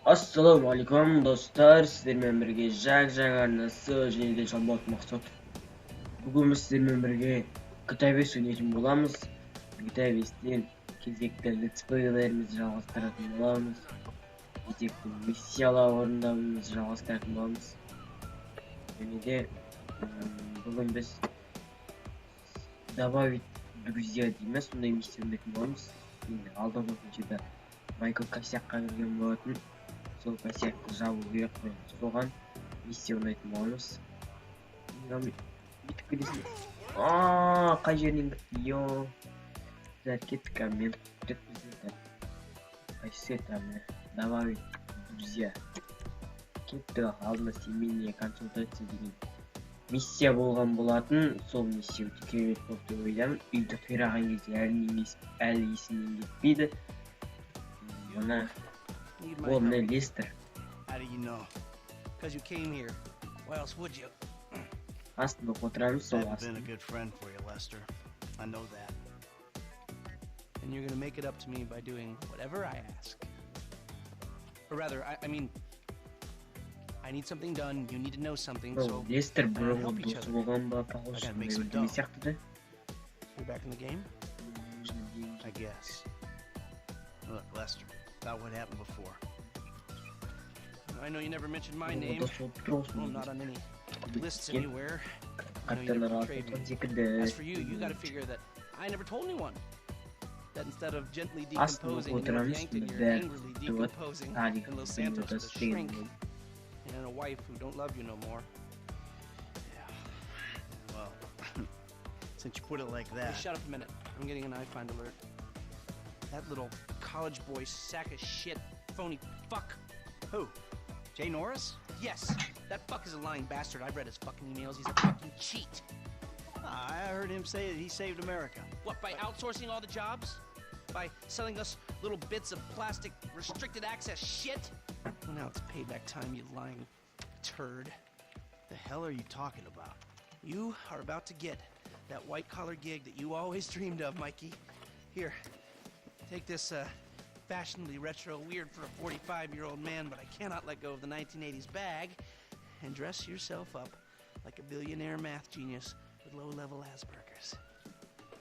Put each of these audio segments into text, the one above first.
Assalomualaikum do'stlar, sizlar bilan birga Jagarnasi және де Жалбат Мақсат. Bugun biz sizlar bilan birga Guitarist o'ynayotgan bo'lamiz. Guitarist'ten кезекті let's play'larimizni жалғастыратын боламыз. Кезекті миссиялар орындаудымызды жалғастыратын боламыз. Және де бүгін біз добавить друзья дейміз, сондай миссия өтетін боламыз. Енді алдыңғы видеода Майкл косякқа кірген болатын. Сол косякты жабу керек қой. Соған миссия ойнайтын боламыз. Бүйтіп келесің. Қай жерінен бітті? Кеттік, мен қайсы там добавить друзья. Кетті, алдына семейная консультация деген миссия болған болатын. Сол миссия өте керемет болды деп ойлаймын. Үйді қираған кезде әлі есімнен кетпейді. Мына ол мына Лестер. How do you know? Because you came here. Why else would you? Астында отырамыз, сол I've been a астында. good friend for you, Lester. I know that. And you're gonna make it up to me by doing whatever I ask. Or rather, I mean, I need something done. You need to know something. So Лестер help бұрынғы each досы other. болған ба, похож, I gotta make some не dough. сияқты. You're back in the game, I guess. Look, Lester, about what happened before. I know you never mentioned my name. Well, I'm not on any lists anywhere. I know you never betrayed me. As for you, you gotta figure that I never told anyone. That instead of gently decomposing in North Yankton, you're angrily decomposing in Los Santos with a shrink and a wife who don't love you no more. Yeah. Well, since you put it like that. Hey, shut up a minute. I'm getting an iFind alert. That little college boy sack of shit, phony fuck. Who? Jay Norris? Yes. That fuck is a lying bastard. I've read his fucking emails. He's a fucking cheat. I heard him say that he saved America. What, by outsourcing all the jobs? By selling us little bits of plastic restricted access shit? Well, now it's payback time, you lying turd. The hell are you talking about? You are about to get that white-collar gig that you always dreamed of, Mikey. Here, take this, fashionably retro weird for a 45-year-old man, but I cannot let go of the 1980s bag, and dress yourself up like a billionaire math genius with low-level Asperger's.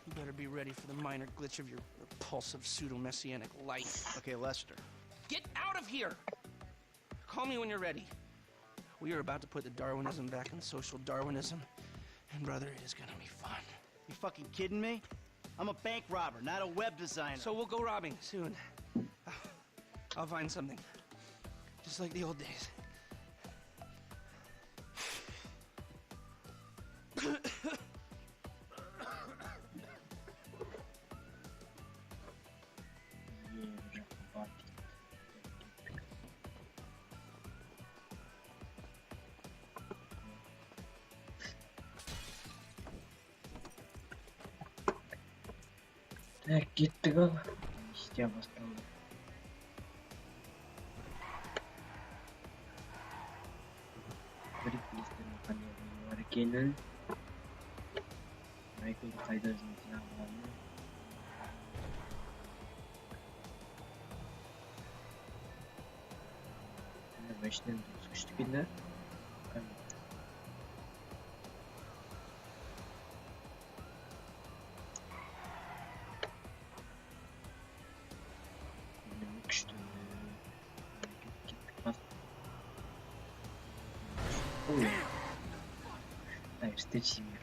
You better be ready for the minor glitch of your repulsive pseudo-messianic life. Okay, Lester. Get out of here! Call me when you're ready. We are about to put the Darwinism back in social Darwinism, and brother, it is gonna be fun. You fucking kidding me? I'm a bank robber, not a web designer. So we'll go robbing soon. I'll find something. Just like the old days. Так, кеттік ал. Істе басталды. Көріп Лестердің қандай бар екенін. Майклды қайда жұмысына алғанын. Машинаны дұрыс күшті келді. Күшті. Кеттік бас. Ой. Так, встречи мир.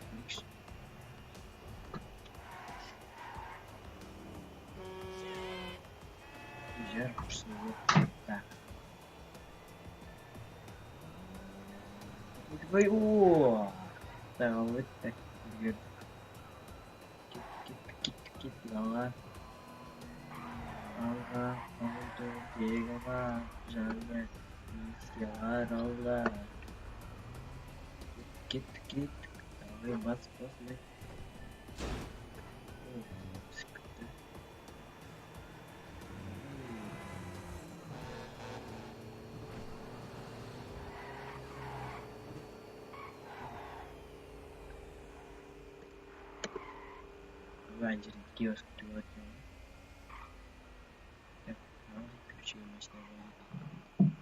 Жар курсовой. Так. Давай, о! Так, вот так. Кит, алға. Алға, алды, бегіға, жаңа миссиялар алға. Кеттік. Давай, бас. Бence kiosk diyor. Yap, ключи машина.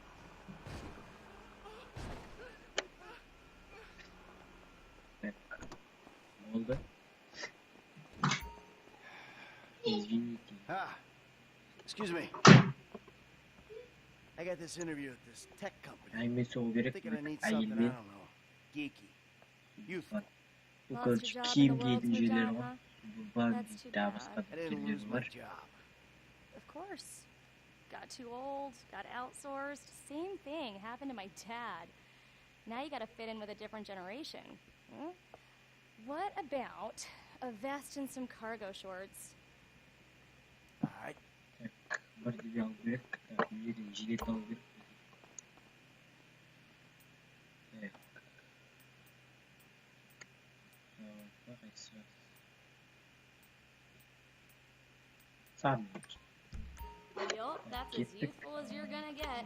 Excuse me. I got this interview at this tech company. Aymesi o gerek Thinking I need bir something, I ailmin don't know, geeky. Youthful. bu Lost kadar your job in kim the world's new giyinceleri job, var. huh? Bu var That's too daha bad. başka I didn't lose fikirlerim my var. job. Of course. Got too old, got outsourced. Same thing happened to my dad. Now you gotta fit in with a different generation. Hmm? What about a vest and some cargo shorts? All right. Böyle bir al gerek. Bir jilet al gerek. Evet. Bak esra. Sanmıyorum. Yup, that's as youthful as you're gonna get.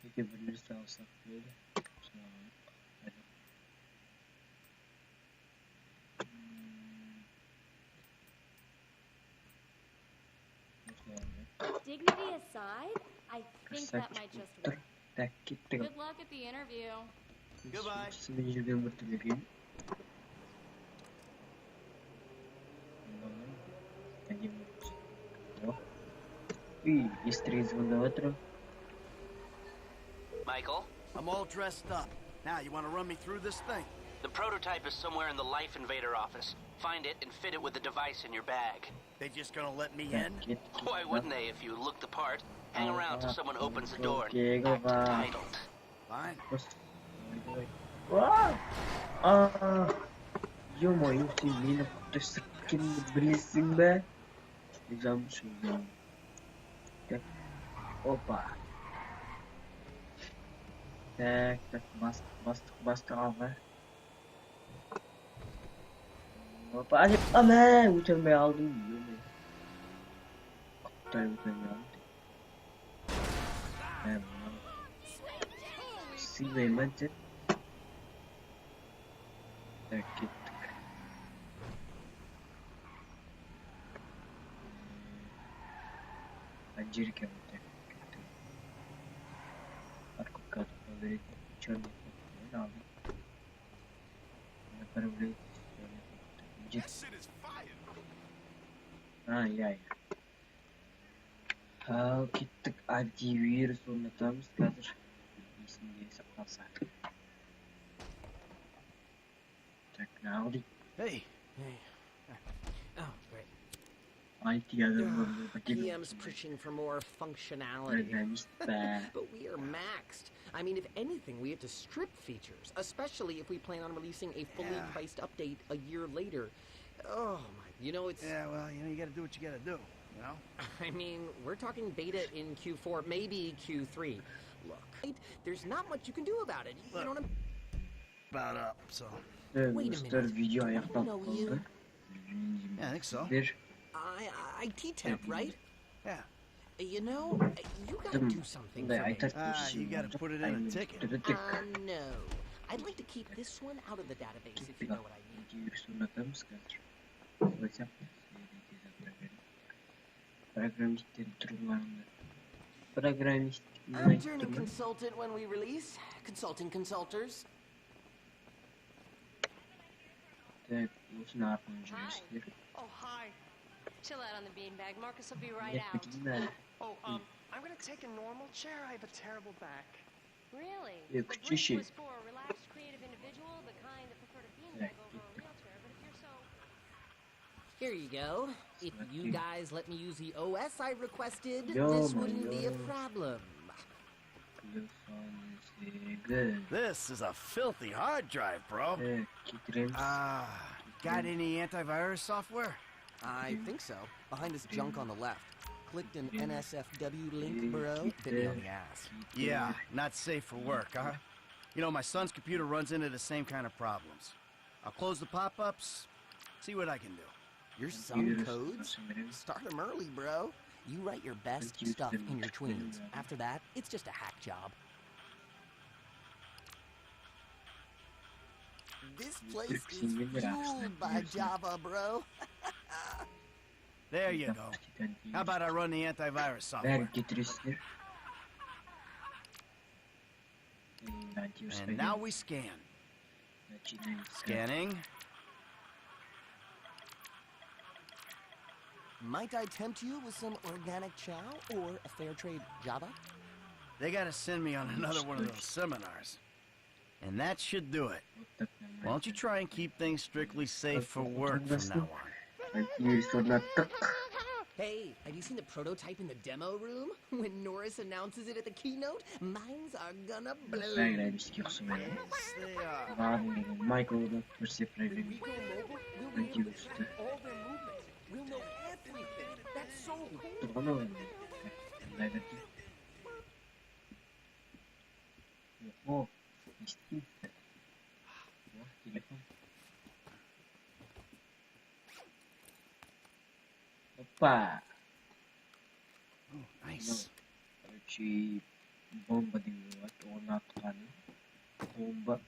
Peki birisi alsak böyle. Hadi. Dignity aside, I think that might just work. Tak gittik. Good luck at the interview. Goodbye. Şimdi bir mutluyum. И из трезвого утра. Michael, I'm all dressed up. Now, you want to run me through this thing? the prototype is somewhere in the Life Invader office. Find it and fit it with the device in your bag. They just gonna let me in? Git. Why wouldn't they if you look the part? Hang around till someone opens the door Okay, and go act back. entitled. Fine. Ё-моё, ты меня ты с кем близким be? Güzel bir şey ya. Gel. Hoppa. Tak tak bastık abi. Hoppa hadi ama uçurmayı aldım diyor mu? Tabii uçurmayı aldım. Evet. Silmeyi bence. Tak gittik. Anjir kya होता है? आपको क्या तो चढ़ने को ना भी पर वो ya. Ha gittik antivirüs ornatamız kalır. İsmi diye saklasak. Tak ne aldık? Hey. Oh, great. IT adamlarını PM's pushing for more functionality. Programist be. But we are maxed. I mean, if anything, we have to strip features, especially if we plan on releasing a fully Yeah. priced update a year later. Oh my, it's... Yeah, well, you gotta do what you gotta do, you know? I mean, we're talking beta in Q4, maybe Q3. Look, there's not much you can do about it. You know what I'm... About up, so. Evet Wait a dostlar minute. video ayakta No, kaldı. you- Yeah, I think so. Bir IT temp, right? Yeah. You gotta do something for me. You gotta put it in a ticket. No. I'd like to keep this one out of the database, if you know what I mean. Программистlerin durumlarında. Программист I'm turning consultant when we release. Consulting consultors. Evet, bu ne yapacağız? Oh, hi. Chill out on the beanbag. Marcus will be right Ne out. yapacağız? Oh, I'm gonna take a normal chair. I have a terrible back. Really? Yeah, The brief Kuchishi. was for a relaxed, creative individual, the kind that preferred a beanbag over a wheelchair. But if you're so... Here you go. If you guys let me use the OS I requested, Yo, this my wouldn't be a yo. problem. Good. This is a filthy hard drive, bro. Evet, getirelim. Got any antivirus software? I think so. Behind this junk on the left. Clicked an NSFW link, bro. Bit me on the ass. Yeah, not safe for work, huh? You know, my son's computer runs into the same kind of problems. I'll close the pop-ups, see what I can do. Your son codes? Start him early, bro. You write your best stuff in your tweens. After that, it's just a hack job. This place is fueled by Java, bro. There you go. How about I run the antivirus Ver software? getirisi. And now we scan. Scanning. Might I tempt you with some organic chow or a fair trade Java? They gotta send me on another one of those seminars. And that should do it. Why don't you try and keep things strictly safe for work from now on? Hey, have you seen the prototype in the demo room? When Norris announces it at the keynote, minds are gonna blow. Michael'da perceptible. When we go mobile, we'll be able to track all their movements. We'll know everything. That's so cool. Oh, distinta. Telepon. Opa! Oh, nice. Короче, бомба двигает, он отклонил. Бомба.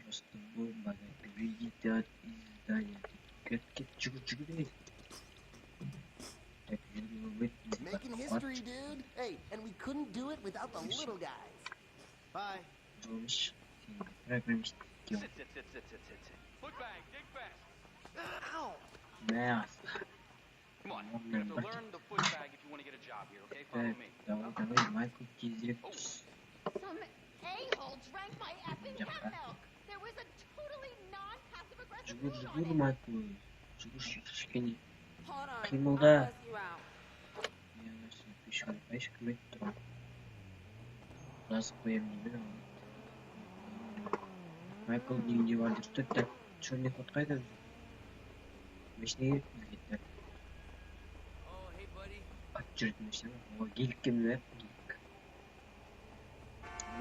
Просто бомба вылетает из здания. Как чугу-чугу. Так, Making history, dude. Hey, and we couldn't do it without the little guys. Bye. Джордж, программист. Sit. Foot bag, dig fast. Ow! Мясо. Come on, you have to learn the foot bag if you want to get a job here, okay? Follow Так, me. давай, Майкл Кизик. Some a-hole drank my effing cat milk. There was a totally non-passive-aggressive mood on Жигур, it. Майкл. Жигур шишкини. Hold on, Кимылда. I'll buzz you out. Я нәрсе пешком кімет тұрам. Жазып қоям деймін ал. Майкл үйінде бар деп тұр. Так, черный кот қайда? Машина керек бізге. Так, Oh, hey, buddy. қатты жүретін машина. О, гелікке мініп, гелік.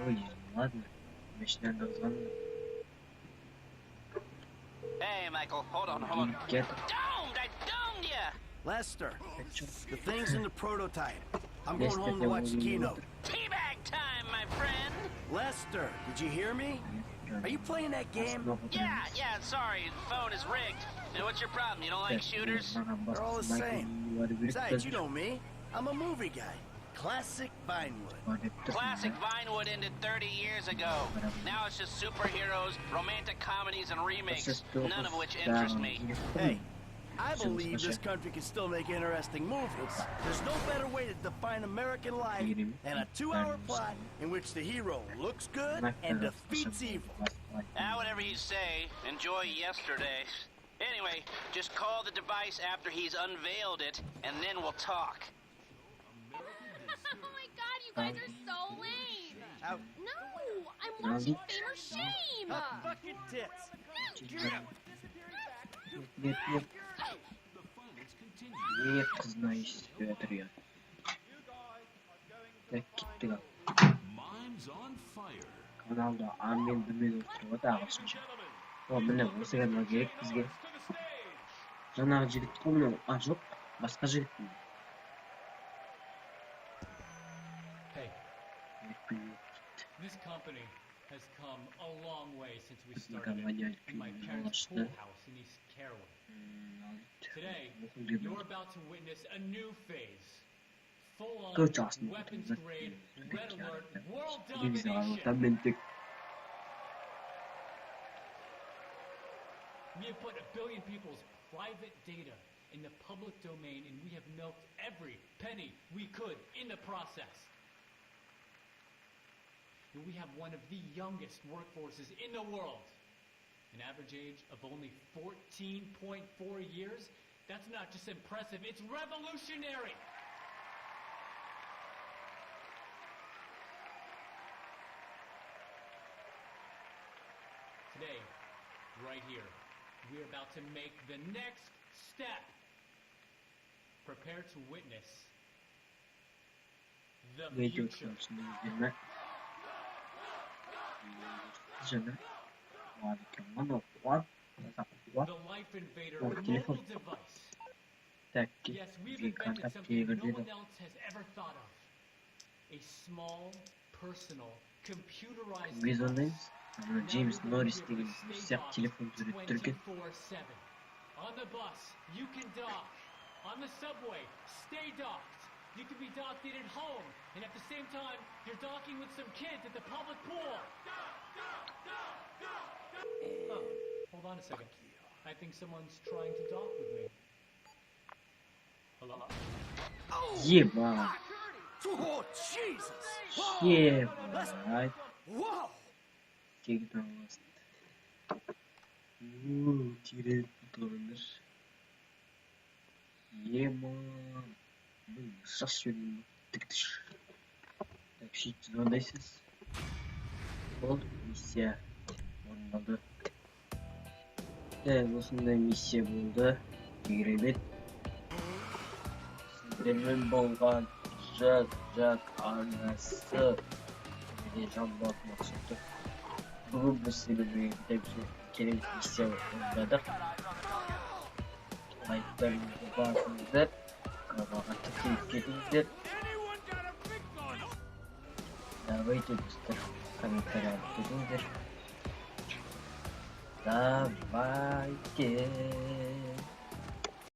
Ой, ладно. Машинаны ызғанмын. Hey, Michael, hold on. Гелікке I domed ya! Lester, атыр. the thing's in the prototype. I'm going home to watch the keynote. Teabag time, my friend! Lester, did you hear me? Are you playing that game? Yeah, sorry, the phone is rigged. Now, what's your problem? You don't like shooters? They're all the same. Besides, you know me. I'm a movie guy. Classic Vinewood. Classic Vinewood ended 30 years ago. Now it's just superheroes, romantic comedies, and remakes, none of which interest me. Hey, I believe this country can still make interesting movies. There's no better way to define American life than a 2-hour plot in which the hero looks good and defeats evil. Whatever you say. Enjoy yesterday. Anyway, just call the device after he's unveiled it, and then we'll talk. Oh my god, you guys are so lame. Out. No, I'm watching Fame or Shame. Fucking tits. Нет. Нет, знаешь, Петр, я. Так, кеттік ал. Каналда Амен Дүмен отырып ағылшынша. О, міне, осы канал керек бізге. Жаңағы жігіт қой мынау. А, жоқ, басқа жігіт міне. Hey, this company has come a long way since we started it in my parents' pool house in East Caraway. Today, you're about to witness a new phase. Full-on, weapons-grade, red alert, world domination. We have put 1 billion people's private data in the public domain, and we have milked every penny we could in the process. And we have one of the youngest workforces in the world. An average age of only 14.4 years. That's not just impressive, it's revolutionary! Today, right here, we're about to make the next step. Prepare to witness the future. The Life Invader mobile device. Yes, we've invented something no one else has ever thought of. A small, personal, computerized device. James Norris деген сияқты телефон суреттірген. 24/7. On the bus, you can dock. On the subway, stay docked. You can be docked in at home, and at the same time, you're docking with some kids at the public pool. Oh, hold on a second. I think someone's trying to dock with me. Hello? Ема. Oh, Jesus! Ема. Whoa! Тегін аласın. Тегірек бұтылыңдар. Ема. Шаш жөнін тіктіш. Так, шейт звондайсыз. Ол миссия орындалды. Осындай миссия болды. Керемет. Сіздермен болған жат арнасы және Жанболат Мақсұтов. Бүгін біз сіздермен керемет миссия орындадық. Лайктарыңызды басыңыздар, каналға тіркеліп кетіңіздер. Давайте достар, комментарий алып кетіңіздер. Давайте.